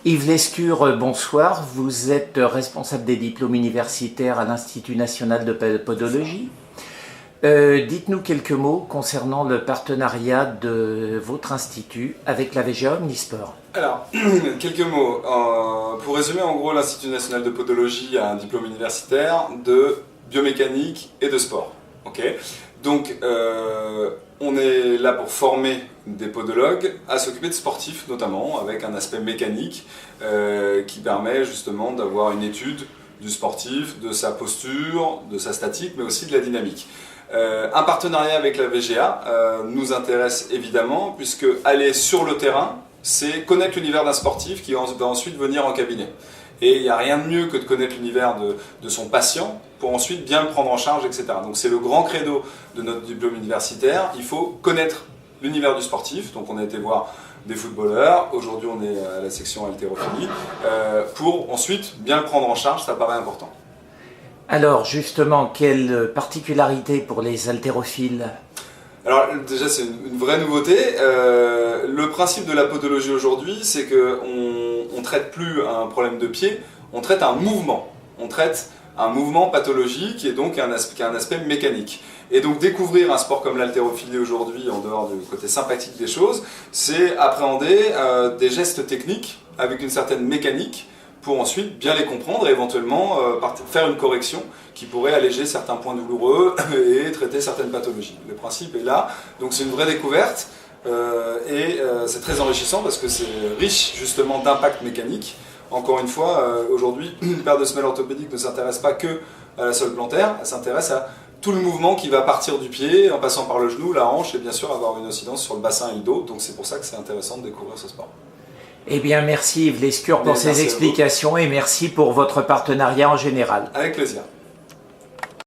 Yves Lescure, bonsoir. Vous êtes responsable des diplômes universitaires à l'Institut national de podologie. Dites-nous quelques mots concernant le partenariat de votre institut avec la VGA Omnisport. Alors, quelques mots. Pour résumer, en gros, l'Institut national de podologie a un diplôme universitaire de biomécanique et de sport. Okay. Donc, on est là pour former des podologues à s'occuper de sportifs, notamment, avec un aspect mécanique qui permet justement d'avoir une étude du sportif, de sa posture, de sa statique, mais aussi de la dynamique. Un partenariat avec la VGA nous intéresse évidemment, puisque aller sur le terrain, c'est connaître l'univers d'un sportif qui va ensuite venir en cabinet. Et il n'y a rien de mieux que de connaître l'univers de son patient pour ensuite bien le prendre en charge, etc. Donc c'est le grand credo de notre diplôme universitaire. Il faut connaître l'univers du sportif. Donc on a été voir des footballeurs, aujourd'hui on est à la section haltérophilie, pour ensuite bien le prendre en charge, ça paraît important. Alors justement, quelle particularité pour les haltérophiles ? Alors déjà c'est une vraie nouveauté. Le principe de la podologie aujourd'hui, c'est qu'on ne traite plus un problème de pied, on traite un mouvement. On traite un mouvement pathologique qui est donc qui a un aspect mécanique. Et donc découvrir un sport comme l'haltérophilie aujourd'hui, en dehors du côté sympathique des choses, c'est appréhender des gestes techniques avec une certaine mécanique, pour ensuite bien les comprendre et éventuellement faire une correction qui pourrait alléger certains points douloureux et traiter certaines pathologies. Le principe est là, donc c'est une vraie découverte et c'est très enrichissant parce que c'est riche justement d'impact mécanique. Encore une fois, aujourd'hui, une paire de semelles orthopédiques ne s'intéresse pas que à la sole plantaire, elle s'intéresse à tout le mouvement qui va partir du pied en passant par le genou, la hanche et bien sûr avoir une incidence sur le bassin et le dos, donc c'est pour ça que c'est intéressant de découvrir ce sport. Eh bien, merci Yves Lescure pour ces explications et merci pour votre partenariat en général. Avec plaisir.